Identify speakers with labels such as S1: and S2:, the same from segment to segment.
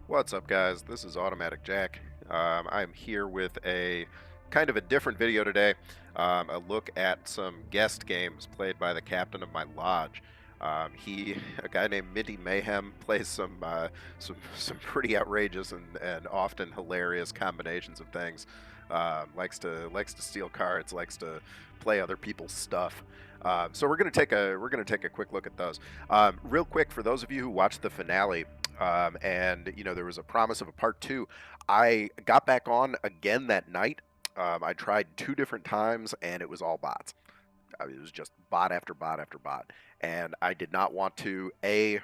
S1: What's up, guys? This is Automatic Jack. I'm here with a kind of a different video today. A look at some guest games played by the captain of my lodge. A guy named MintyMayhem, plays some pretty outrageous and often hilarious combinations of things. Likes to steal cards, likes to play other people's stuff. So we're gonna take a quick look at those. Real quick, for those of you who watched the finale. And there was a promise of a part two. I got back on again that night. I tried two different times, and it was all bots. It was just bot after bot after bot, and I did not want to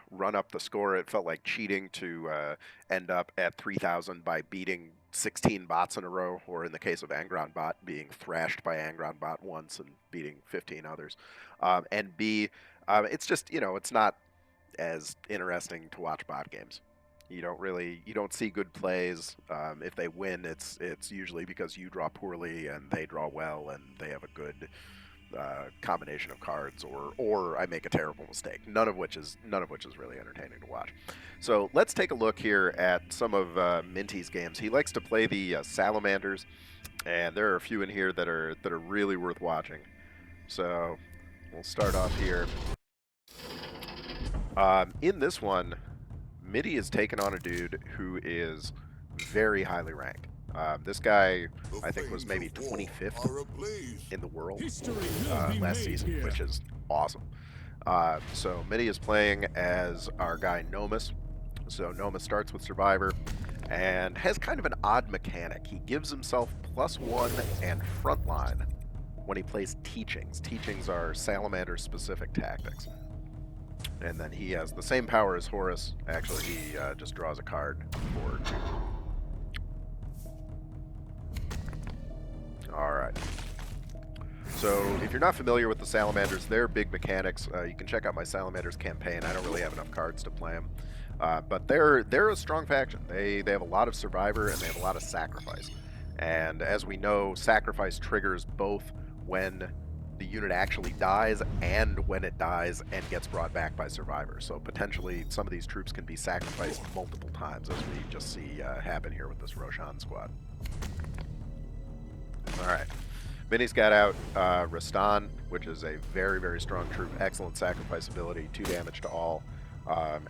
S1: run up the score. It felt like cheating to end up at 3,000 by beating 16 bots in a row, or in the case of Angron bot, being thrashed by Angron bot once and beating 15 others. And B, it's just it's not as interesting to watch bot games. You don't see good plays. If they win, it's usually because you draw poorly and they draw well and they have a good combination of cards, or I make a terrible mistake. None of which is really entertaining to watch. So let's take a look here at some of Minty's games. He likes to play the Salamanders, and there are a few in here that are really worth watching. So we'll start off here. In this one, Minty is taking on a dude who is very highly ranked. This guy, I think, was maybe 25th in the world last season, which is awesome. So Minty is playing as our guy Nomus. So Nomus starts with Survivor and has kind of an odd mechanic. He gives himself +1 and Frontline when he plays Teachings. Teachings are Salamander-specific tactics. And then he has the same power as Horus. Actually, he just draws a card for 2. Alright. So, if you're not familiar with the Salamanders, they're big mechanics. You can check out my Salamanders campaign. I don't really have enough cards to play them. But they're a strong faction. They have a lot of Survivor, and they have a lot of Sacrifice. And as we know, Sacrifice triggers both when the unit actually dies and when it dies and gets brought back by Survivor. So potentially some of these troops can be sacrificed multiple times, as we just see happen here with this Roshan squad. Alright. Minty's got out Rastan, which is a very, very strong troop. Excellent sacrifice ability, 2 damage to all.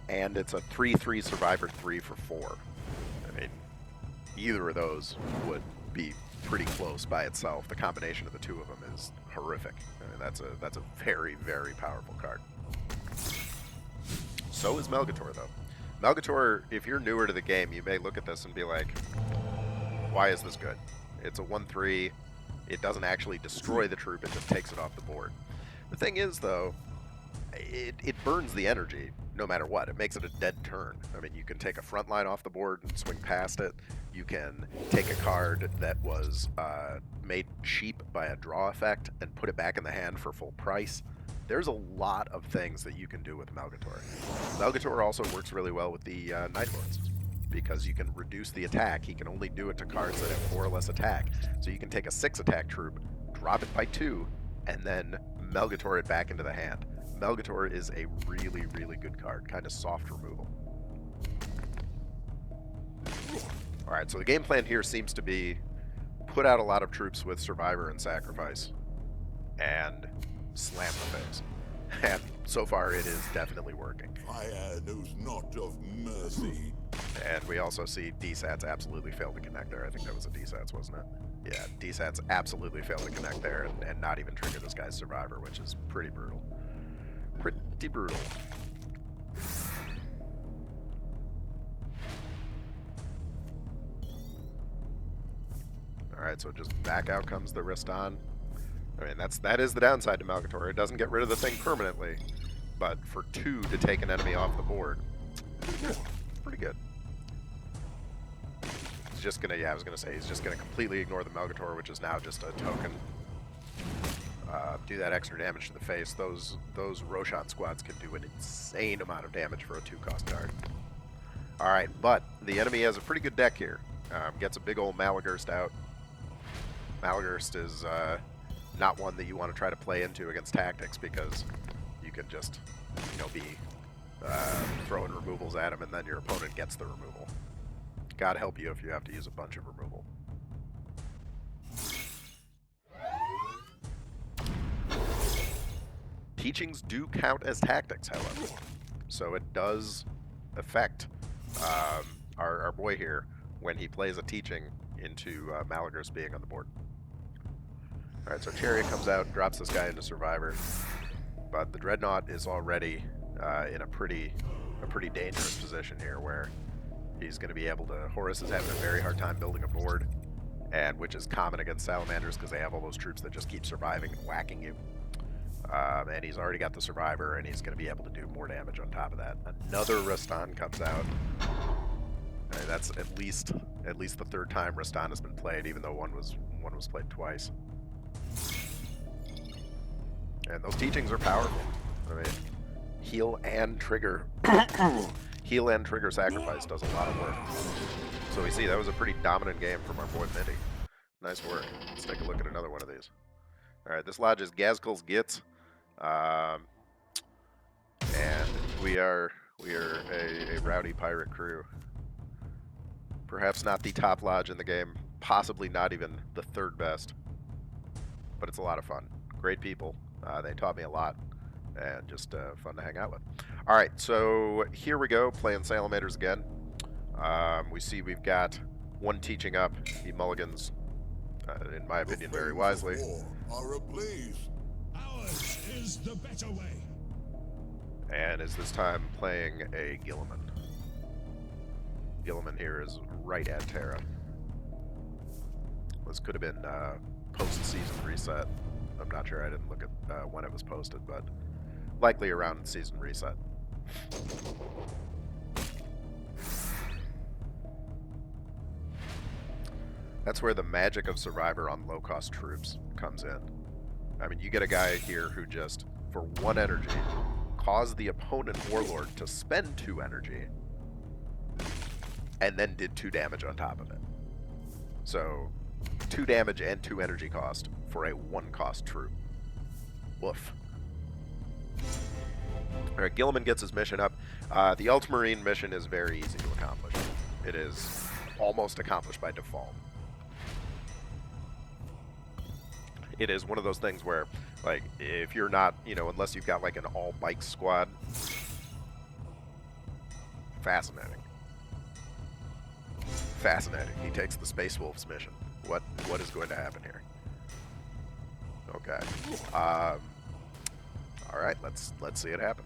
S1: And it's a 3/3 Survivor 3 for 4. I mean, either of those would be pretty close by itself. The combination of the two of them is horrific. I mean, that's a very, very powerful card. So is Melgator, though. Melgator, if you're newer to the game, you may look at this and be like, why is this good? It's a 1/3. It doesn't actually destroy the troop, it just takes it off the board. The thing is, though, it burns the energy no matter what. It makes it a dead turn. I mean, you can take a Frontline off the board and swing past it. You can take a card that was made cheap by a draw effect and put it back in the hand for full price. There's a lot of things that you can do with Melgator. Melgator also works really well with the Night Lords, because you can reduce the attack. He can only do it to cards that have 4 or less attack. So you can take a 6 attack troop, drop it by 2, and then Melgator it back into the hand. Melgator is a really, really good card, kind of soft removal. Alright, so the game plan here seems to be put out a lot of troops with Survivor and Sacrifice and slam the face. And so far it is definitely working.
S2: Fire knows not of mercy.
S1: And we also see DSATs absolutely failed to connect there. I think that was a DSATs, wasn't it? Yeah, DSATs absolutely failed to connect there and not even trigger this guy's Survivor, which is pretty brutal. Pretty brutal. Alright, so just back out comes the Rastan. I mean, that is the downside to Melgator. It doesn't get rid of the thing permanently, but for 2 to take an enemy off the board, pretty good. He's just gonna, I was gonna say, he's just gonna completely ignore the Melgator, which is now just a token. Do that extra damage to the face. Those Roshan squads can do an insane amount of damage for a 2-cost card. Alright, but the enemy has a pretty good deck here. Gets a big old Malagurst out. Malagurst is not one that you want to try to play into against tactics, because you can just, be throwing removals at him and then your opponent gets the removal. God help you if you have to use a bunch of removal. Teachings do count as tactics, however, so it does affect our boy here when he plays a teaching into Malagars being on the board. Alright, so Chariot comes out, drops this guy into Survivor, but the Dreadnought is already in a pretty dangerous position here, where he's going to be able to... Horus is having a very hard time building a board, and which is common against Salamanders because they have all those troops that just keep surviving and whacking you. And he's already got the Survivor, and he's going to be able to do more damage on top of that. Another Rastan comes out. That's at least the third time Rastan has been played, even though one was played twice. And those teachings are powerful. I mean, heal and trigger sacrifice does a lot of work. So we see that was a pretty dominant game from our boy Minty. Nice work. Let's take a look at another one of these. All right, this lodge is Gazkul's Gits, and we are a rowdy pirate crew. Perhaps not the top lodge in the game, possibly not even the third best, but it's a lot of fun. Great people. They taught me a lot, and just fun to hang out with. All right, so here we go, playing Salamanders again. We see we've got one teaching up. He mulligans, in my opinion, very wisely.
S3: Ours is the better way.
S1: And is this time playing a Guilliman. Guilliman here is right at Terra. This could have been post-season reset. I'm not sure, I didn't look at when it was posted, but likely around season reset. That's where the magic of Survivor on low-cost troops comes in. I mean, you get a guy here who just, for 1 energy, caused the opponent Warlord to spend 2 energy, and then did 2 damage on top of it. So, 2 damage and 2 energy cost for a 1-cost troop. Woof. Alright, Guilliman gets his mission up. The Ultramarine mission is very easy to accomplish. It is almost accomplished by default. It is one of those things where, like, if you're not, unless you've got like an all-bike squad, fascinating. Fascinating. He takes the Space Wolves mission. What is going to happen here? Okay. All right. Let's see it happen.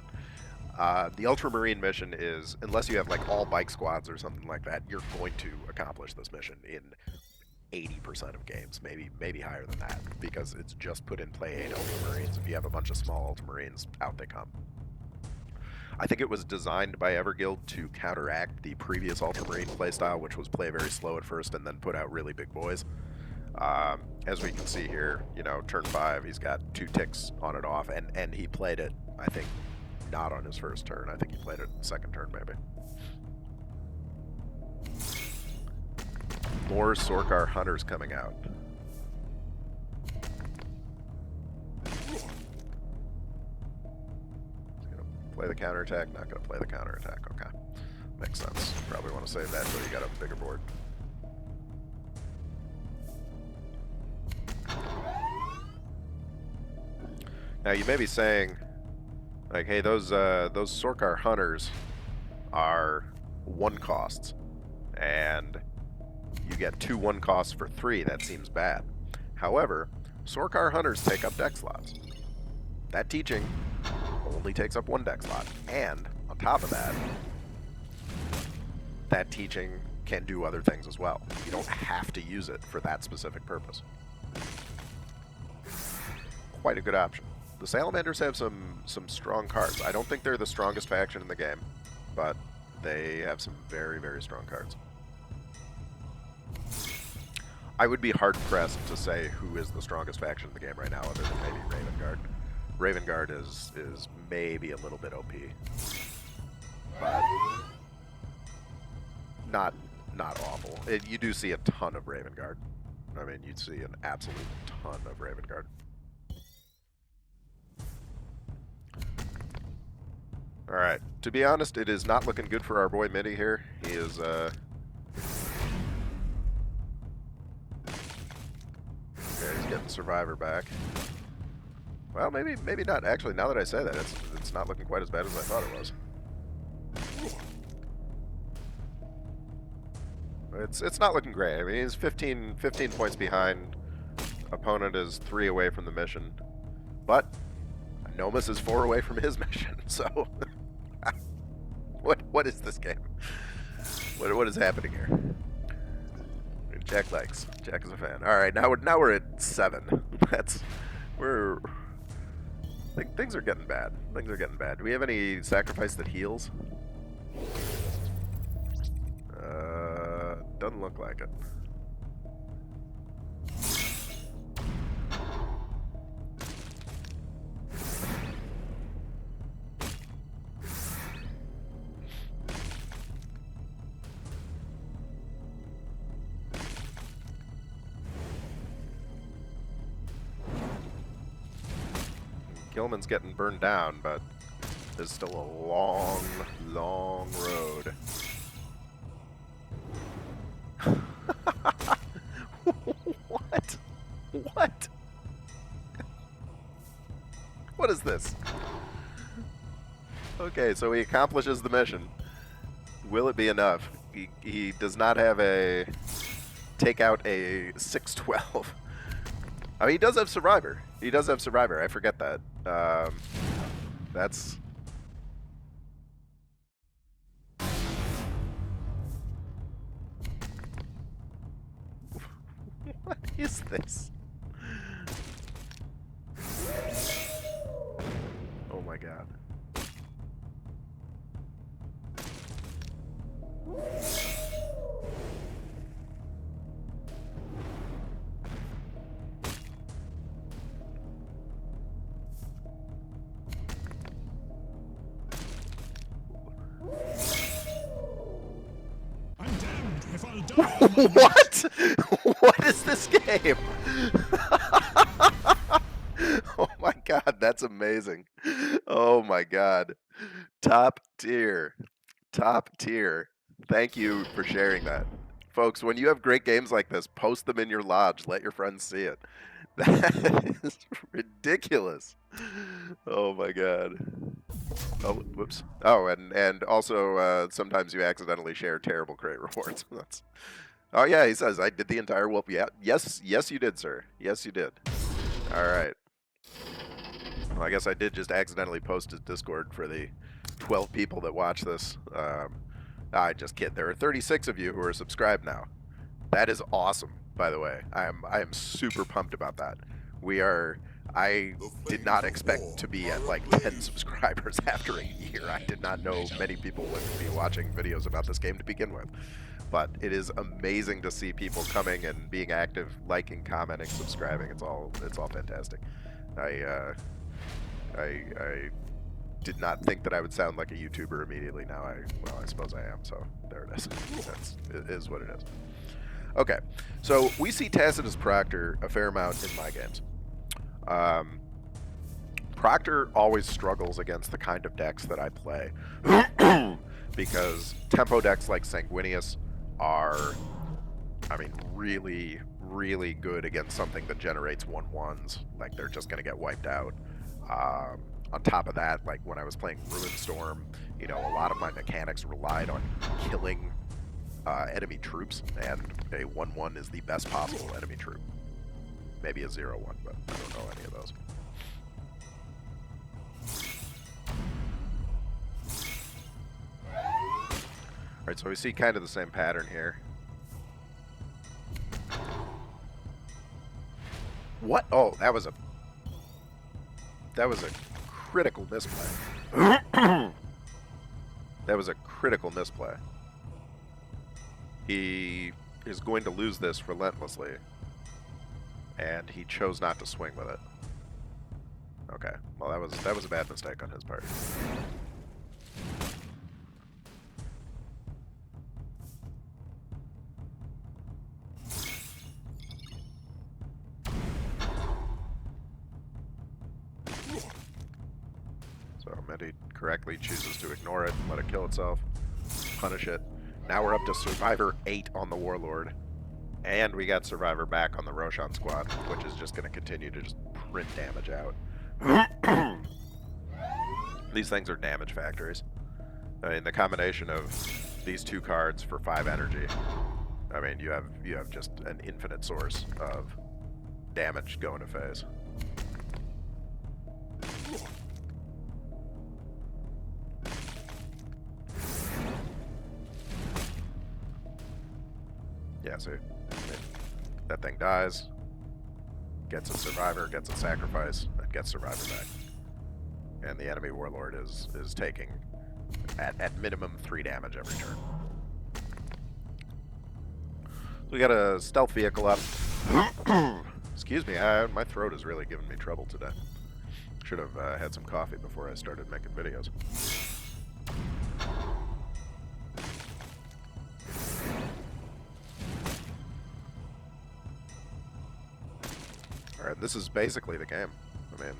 S1: The Ultramarine mission is, unless you have like all bike squads or something like that, you're going to accomplish this mission in 80% of games, maybe higher than that, because it's just put in play 8 Ultramarines. If you have a bunch of small Ultramarines, out they come. I think it was designed by Everguild to counteract the previous Ultramarine playstyle, which was play very slow at first and then put out really big boys. As we can see here, turn 5, he's got 2 ticks on it off, and he played it, I think, not on his first turn. I think he played it second turn, maybe. More Sorkar Hunters coming out. He's gonna play the counterattack, not gonna play the counterattack. Okay. Makes sense. Probably want to save that until you got a bigger board. Now you may be saying, like, hey, those Sorkar Hunters are 1 costs, and you get 2 1 costs for 3. That seems bad. However, Sorkar Hunters take up deck slots. That teaching only takes up 1 deck slot, and on top of that, that teaching can do other things as well. You don't have to use it for that specific purpose. Quite a good option. The Salamanders have some strong cards. I don't think they're the strongest faction in the game, but they have some very, very strong cards. I would be hard-pressed to say who is the strongest faction in the game right now, other than maybe Ravengard. Ravengard is maybe a little bit OP, but not awful. You do see a ton of Ravengard. I mean, you'd see an absolute ton of Ravengard. Alright, to be honest, it is not looking good for our boy Minty here. He is one survivor back. Well, maybe not. Actually, now that I say that, it's not looking quite as bad as I thought it was. It's not looking great. I mean, he's 15 points behind. Opponent is 3 away from the mission, but Nomus is 4 away from his mission. So, what is this game? What is happening here? Jack likes. Jack is a fan. All right, now we're at 7. Things are getting bad. Things are getting bad. Do we have any sacrifice that heals? Doesn't look like it. Gilman's getting burned down, but there's still a long, long road. What? What? What is this? Okay, so he accomplishes the mission. Will it be enough? He does not have a... take out a 6-12. I mean, he does have Survivor. He does have Survivor. I forget that. That's... What is this? Oh my god.
S3: I'm damned if I'll die.
S1: What? What is this game? Oh my god, that's amazing. Oh my god. Top tier. Top tier. Thank you for sharing that. Folks, when you have great games like this, post them in your lodge. Let your friends see it. That is ridiculous. Oh my god. Oh, whoops. Oh, and also sometimes you accidentally share terrible crate rewards. That's... Oh yeah, he says I did the entire whoop. Yeah, yes, you did, sir. Yes, you did. All right. Well, I guess I did just accidentally post his Discord for the 12 people that watch this. I just kid. There are 36 of you who are subscribed now. That is awesome, by the way. I am super pumped about that. We are. I did not expect to be at like 10 subscribers after a year. I did not know many people would be watching videos about this game to begin with. But it is amazing to see people coming and being active, liking, commenting, subscribing. It's all fantastic. I did not think that I would sound like a YouTuber immediately. Now I suppose I am. So there it is. It is what it is. Okay, so we see Tacitus Proctor a fair amount in my games. Proctor always struggles against the kind of decks that I play because tempo decks like Sanguinius are, I mean, really, really good against something that generates 1/1s. Like, they're just going to get wiped out. On top of that, like when I was playing Ruinstorm, you know, a lot of my mechanics relied on killing enemy troops, and a 1/1 is the best possible enemy troop. Maybe a 0/1, but I don't know any of those. Alright, so we see kind of the same pattern here. What? Oh, that was a critical misplay. That was a critical misplay. He is going to lose this relentlessly, and he chose not to swing with it. Okay, well that was a bad mistake on his part. So Minty correctly chooses to ignore it, let it kill itself, punish it. Now we're up to Survivor 8 on the Warlord, And we got Survivor back on the Roshan squad, which is just going to continue to just print damage out. These things are damage factories. I mean, the combination of these two cards for 5 energy, I mean, you have just an infinite source of damage going to phase. Yeah, see, that thing dies, gets a survivor, gets a sacrifice, and gets survivor back. And the enemy warlord is taking at minimum 3 damage every turn. So we got a stealth vehicle up. Excuse me, my throat is really giving me trouble today. Should have had some coffee before I started making videos. Alright, this is basically the game. I mean,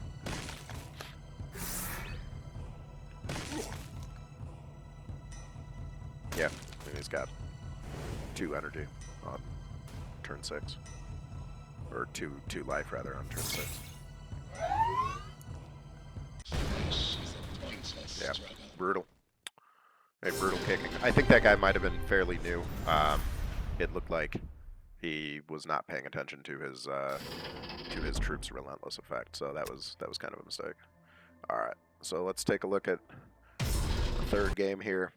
S1: yeah, and he's got 2 energy on turn 6. Or 2 life, rather, on turn 6. Yeah, brutal. A brutal kicking. I think that guy might have been fairly new. It looked like he was not paying attention to his troops' relentless effect, so that was kind of a mistake. All right, so let's take a look at the 3rd game here.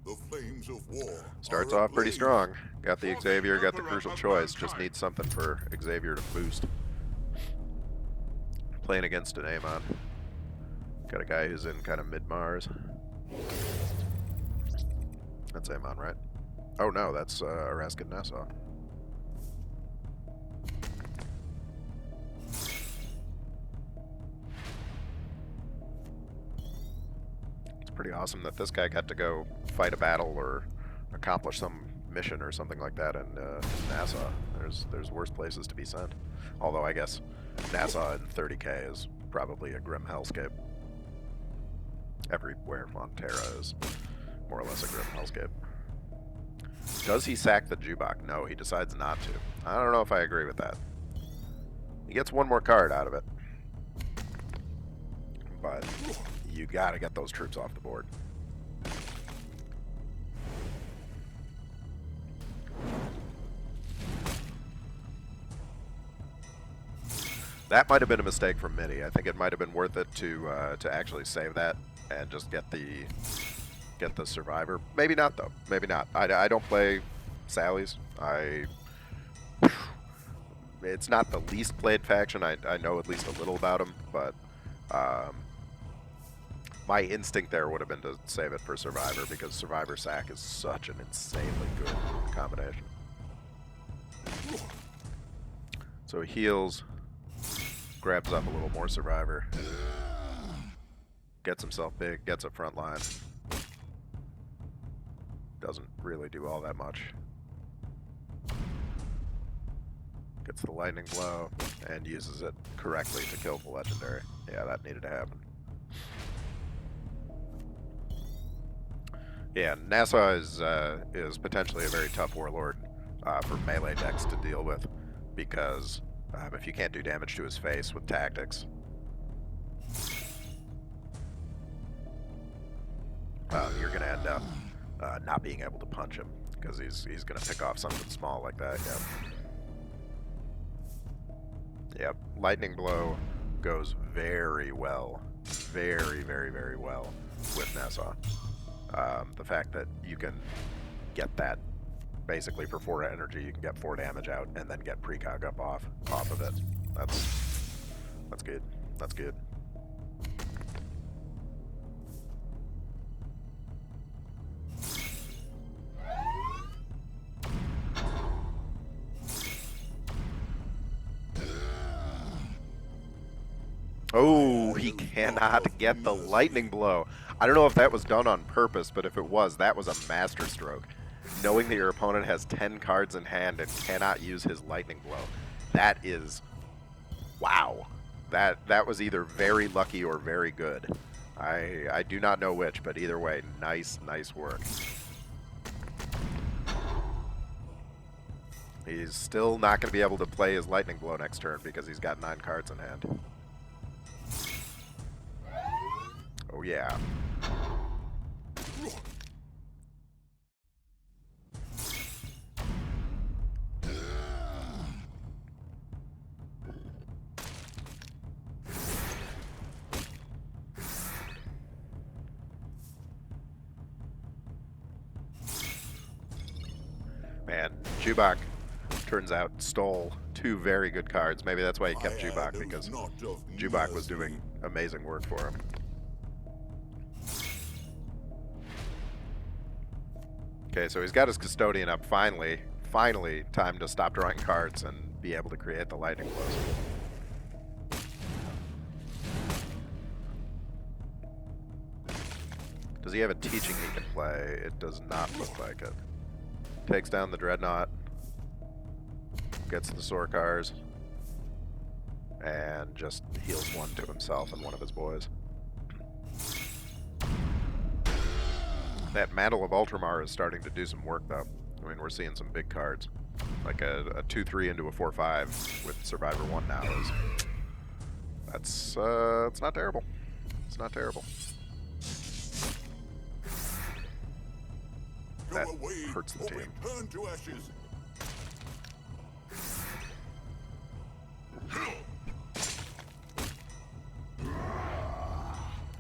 S2: The flames of war
S1: Starts
S2: are
S1: off pretty
S2: ablaze.
S1: strong. Got the Xavier, got the crucial choice. Just needs something for Xavier to boost. Playing against an Amon. Got a guy who's in kind of mid-Mars. That's Amon, right? Oh no, that's Araskin Nassau. It's pretty awesome that this guy got to go fight a battle or accomplish some mission or something like that in Nassau. There's worse places to be sent. Although I guess Nassau in 30k is probably a grim hellscape. Everywhere on Terra is more or less a grim hellscape. Does he sack the Jubok? No, he decides not to. I don't know if I agree with that. He gets 1 more card out of it. But you gotta get those troops off the board. That might have been a mistake from Minty. I think it might have been worth it to actually save that and just get the survivor. Maybe not though. Maybe not. I don't play Sally's. It's not the least played faction. I know at least a little about them, but my instinct there would have been to save it for survivor because survivor sack is such an insanely good combination. So he heals. Grabs up a little more survivor. Gets himself big, gets a front line. Doesn't really do all that much. Gets the lightning blow and uses it correctly to kill the legendary. Yeah, that needed to happen. Yeah, Nassau is potentially a very tough warlord for melee decks to deal with because if you can't do damage to his face with tactics, you're going to end up not being able to punch him because he's going to pick off something small like that. Yep. Lightning blow goes very well, very, very, very well with Nassau. The fact that you can get that basically for 4 energy, you can get 4 damage out and then get precog up off of it. That's good. That's good. Oh, he cannot get the lightning blow. I don't know if that was done on purpose, but if it was, that was a masterstroke. Knowing that your opponent has 10 cards in hand and cannot use his lightning blow. That is... wow. That was either very lucky or very good. I do not know which, but either way, nice work. He's still not going to be able to play his Lightning Blow next turn because he's got 9 cards in hand. Oh yeah. Man, Jubak, turns out, stole 2 very good cards. Maybe that's why he kept Jubak, because Jubak was doing amazing work for him. Okay, so he's got his Custodian up finally. Finally, time to stop drawing cards and be able to create the Lightning Blows. Does he have a Teaching he can play? It does not look like it. Takes down the Dreadnought, gets the Sorkars, and just heals 1 to himself and one of his boys. That Mantle of Ultramar is starting to do some work, though. I mean, we're seeing some big cards. Like a 2-3 into a 4-5 with Survivor 1 now is... That's, it's not terrible. It's not terrible. That hurts the team.
S2: Turn to ashes.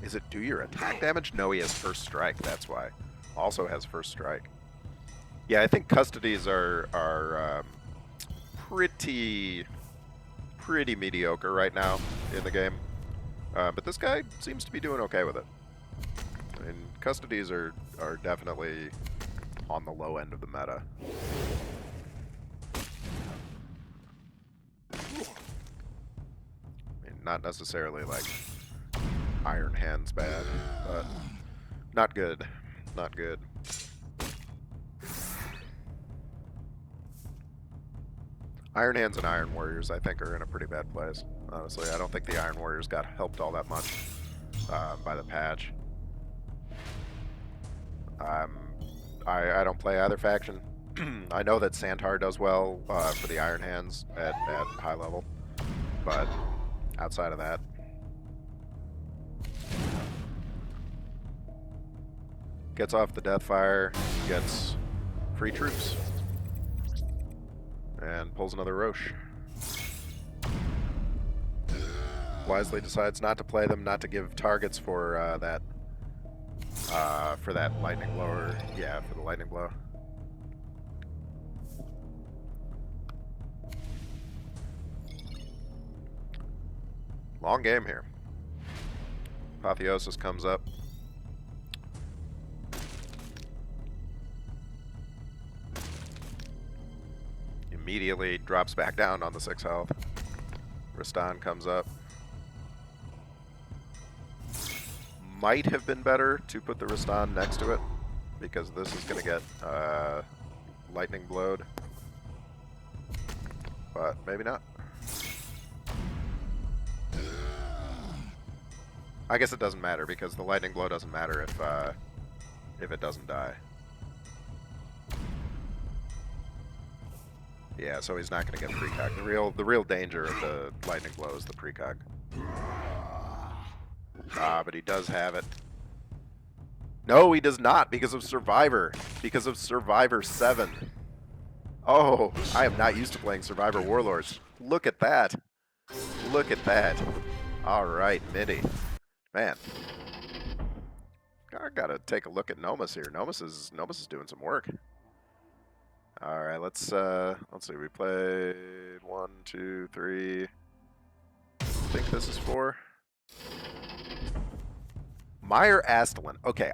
S1: Is it do your attack damage? No, he has first strike, that's why. Also has first strike. Yeah, I think custodies are pretty mediocre right now in the game. But this guy seems to be doing okay with it. I mean, custodies are definitely on the low end of the meta. I mean, not necessarily like Iron Hand's bad, but not good. Not good. Iron Hands and Iron Warriors, I think, are in a pretty bad place. Honestly, I don't think the Iron Warriors got helped all that much by the patch. I don't play either faction. I know that Santar does well for the Iron Hands at high level, but outside of that, gets off the Deathfire, gets free troops, and pulls another Roche. Wisely decides not to play them, not to give targets for that Lightning Blow, or yeah, for the Lightning Blow. Long game here. Apotheosis comes up. Immediately drops back down on the 6 health. Ristan comes up. Might have been better to put the Ristan next to it, because this is going to get Lightning Blowed. But maybe not. I guess it doesn't matter, because the Lightning Blow doesn't matter if it doesn't die. Yeah, so he's not going to get precog. The real danger of the Lightning Blow is the precog. But he does have it. No, he does not, because of Survivor. Because of Survivor 7. Oh, I am not used to playing Survivor Warlords. Look at that. Look at that. All right, Minty. Man. I gotta take a look at Nomus here. Nomus is doing some work. All right, let's see. We played 1, 2, 3. I think this is 4. Meyer Astelin. Okay,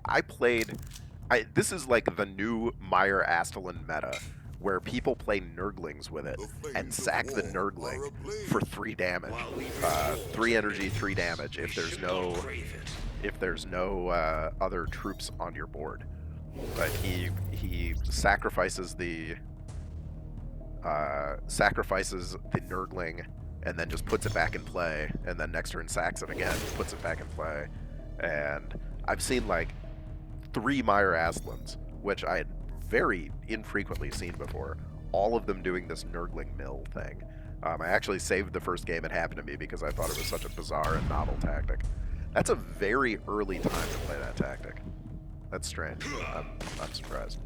S1: this is like the new Meyer Astelin meta, where people play Nurglings with it and sack the Nurgling for 3 damage. 3 energy, 3 damage if there's no other troops on your board. But he sacrifices the Nurgling and then just puts it back in play, and then next turn sacks it again, puts it back in play. And I've seen like 3 Meyer Astlins, which I had very infrequently seen before, all of them doing this Nurgling Mill thing. I actually saved the first game it happened to me because I thought it was such a bizarre and novel tactic. That's a very early time to play that tactic. That's strange. I'm surprised.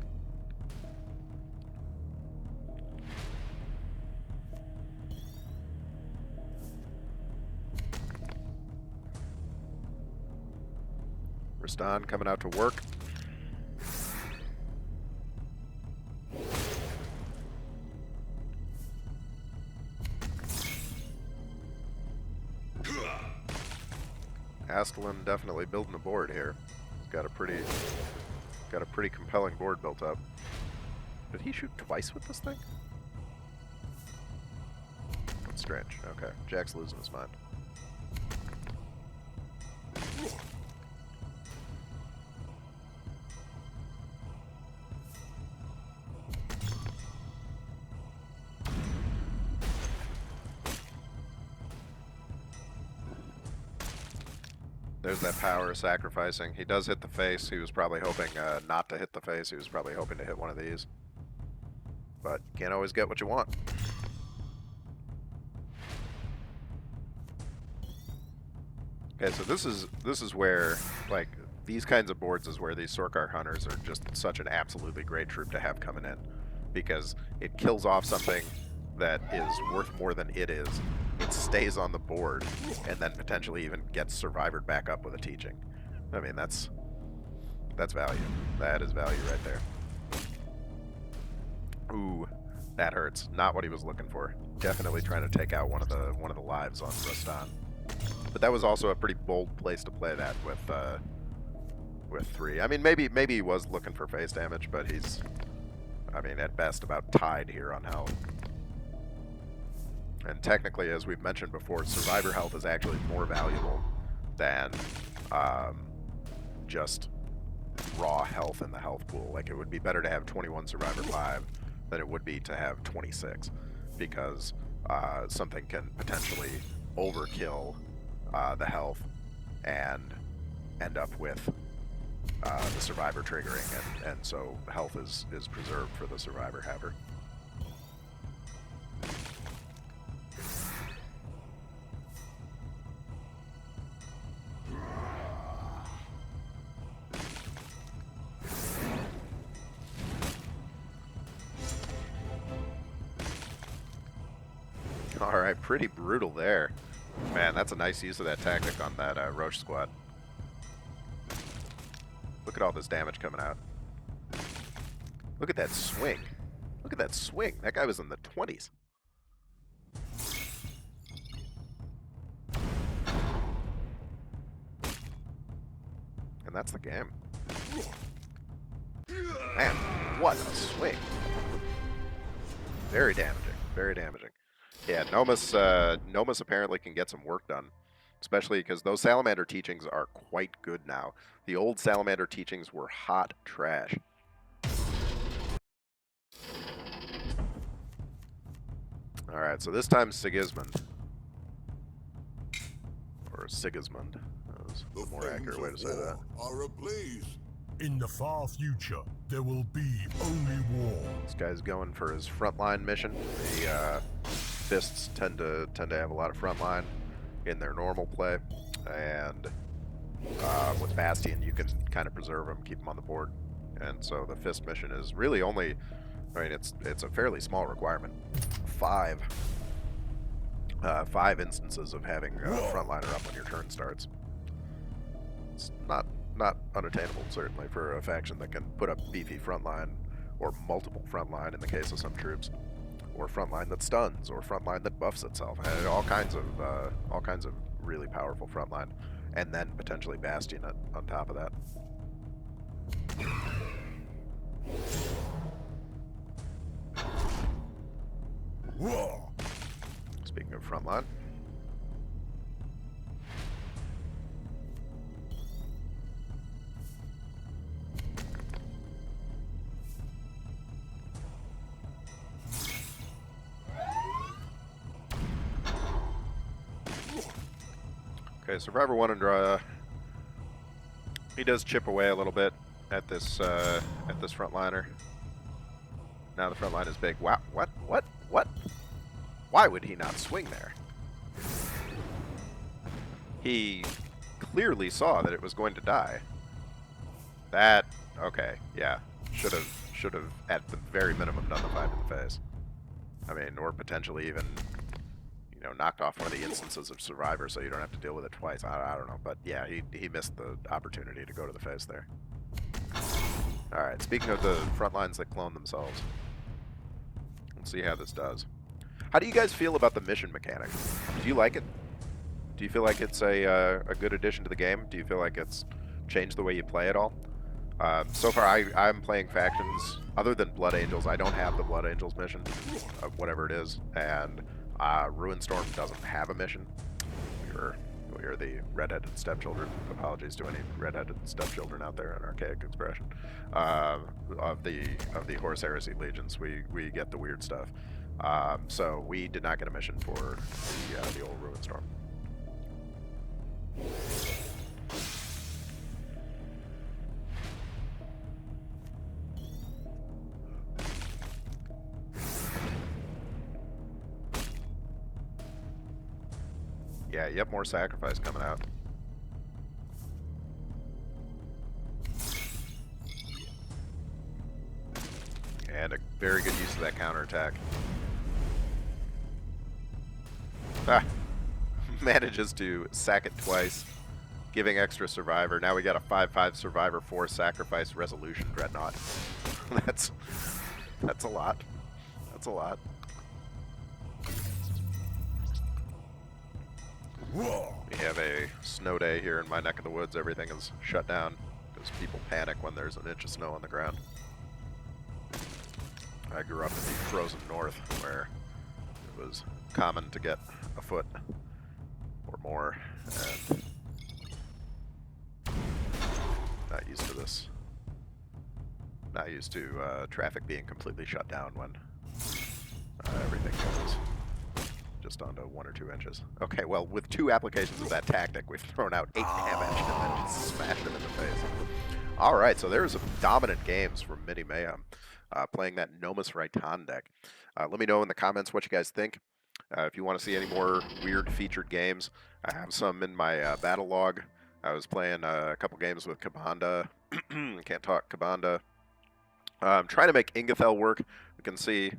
S1: Rastan coming out to work. Astelin definitely building a board here. He's got a pretty compelling board built up. Did he shoot twice with this thing? That's strange. Okay, Jack's losing his mind. There's that power sacrificing. He does hit the face. He was probably hoping not to hit the face. He was probably hoping to hit one of these. But you can't always get what you want. Okay, so this is where, like, these kinds of boards is where these Sorkar Hunters are just such an absolutely great troop to have coming in. Because it kills off something that is worth more than it is. It stays on the board, and then potentially even gets survivored back up with a teaching. I mean, that's value. That is value right there. Ooh, that hurts. Not what he was looking for. Definitely trying to take out one of the lives on Rastan. But that was also a pretty bold place to play that with 3. I mean, maybe he was looking for face damage, but he's, I mean, at best about tied here on health. And technically, as we've mentioned before, survivor health is actually more valuable than just raw health in the health pool. Like, it would be better to have 21 survivor 5 than it would be to have 26, because something can potentially overkill the health and end up with the survivor triggering, and so health is preserved for the survivor haver. Alright, pretty brutal there. Man, that's a nice use of that tactic on that Roche squad. Look at all this damage coming out. Look at that swing. Look at that swing. That guy was in the 20s. And that's the game. Man, what a swing. Very damaging. Very damaging. Yeah, Nomus apparently can get some work done, especially because those Salamander teachings are quite good now. The old Salamander teachings were hot trash. Alright, so this time Sigismund. Or Sigismund. That was the more accurate way to say that.
S2: Are ablaze.
S3: In the far future, there will be only war.
S1: This guy's going for his frontline mission. The fists tend to have a lot of frontline in their normal play, and with Bastion you can kind of preserve them, keep them on the board, and so the fist mission is really only, I mean, it's a fairly small requirement. 5 instances of having a frontliner up when your turn starts. It's not unattainable, certainly, for a faction that can put up beefy frontline, or multiple frontline in the case of some troops, or frontline that stuns, or frontline that buffs itself, and all kinds of really powerful frontline, and then potentially Bastion on top of that. Speaking of frontline. Okay, Survivor 1 and he does chip away a little bit at this frontliner. Now the front line is big. Wow, what? Why would he not swing there? He clearly saw that it was going to die. That, okay, yeah. Should have at the very minimum done the 5 in the face. I mean, or potentially even, you know, knocked off one of the instances of Survivor so you don't have to deal with it twice. I don't know, but yeah, he missed the opportunity to go to the face there. Alright, speaking of the front lines that clone themselves, let's see how this does. How do you guys feel about the mission mechanic? Do you like it? Do you feel like it's a good addition to the game? Do you feel like it's changed the way you play at all? So far, I'm playing factions other than Blood Angels. I don't have the Blood Angels mission, whatever it is, and Ruinstorm doesn't have a mission. We are the redheaded stepchildren. Apologies to any redheaded stepchildren out there, an archaic expression. Of the Horus Heresy legions, we get the weird stuff. So we did not get a mission for the old Ruinstorm. Yeah, yep, more sacrifice coming out. And a very good use of that counterattack. Ah, manages to sack it twice, giving extra survivor. Now we got a 5/5 survivor 4 sacrifice resolution dreadnought. That's a lot. That's a lot. We have a snow day here in my neck of the woods. Everything is shut down because people panic when there's an inch of snow on the ground. I grew up in the frozen north where it was common to get a foot or more, and not used to this. Not used to traffic being completely shut down when everything goes just onto 1 or 2 inches. Okay, well, with 2 applications of that tactic, we've thrown out 8 damage and then just smashed him in the face. All right, so there's some dominant games from MintyMayhem, playing that Nomus Raitan deck. Let me know in the comments what you guys think. If you want to see any more weird featured games, I have some in my battle log. I was playing a couple games with Kabanda. Can't talk Kabanda. I'm trying to make Ingathel work. You can see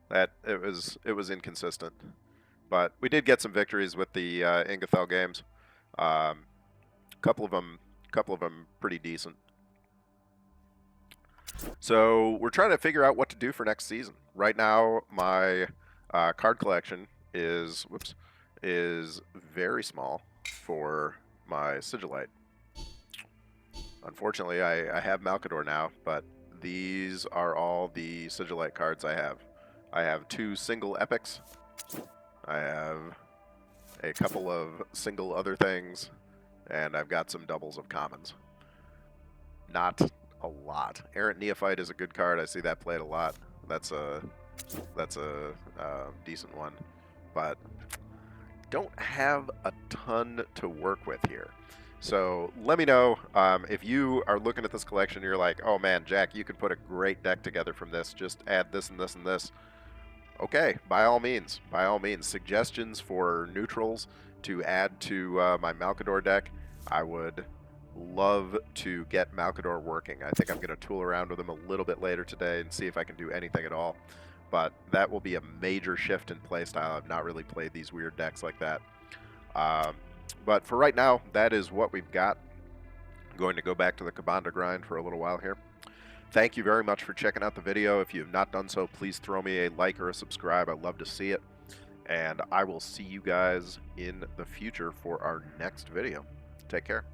S1: that it was inconsistent. But we did get some victories with the Ingathel games. Couple of them pretty decent. So we're trying to figure out what to do for next season. Right now, my card collection is very small for my Sigillite. Unfortunately, I have Melgator now, but these are all the Sigillite cards I have. I have 2 single epics. I have a couple of single other things, and I've got some doubles of commons. Not a lot. Errant Neophyte is a good card. I see that played a lot. That's a decent one, but don't have a ton to work with here. So let me know if you are looking at this collection and you're like, oh man, Jack, you could put a great deck together from this. Just add this and this and this. Okay, by all means. Suggestions for neutrals to add to my Melgator deck. I would love to get Melgator working. I think I'm going to tool around with him a little bit later today and see if I can do anything at all. But that will be a major shift in playstyle. I've not really played these weird decks like that. But for right now, that is what we've got. I'm going to go back to the Kabanda grind for a little while here. Thank you very much for checking out the video. If you have not done so, please throw me a like or a subscribe. I'd love to see it. And I will see you guys in the future for our next video. Take care.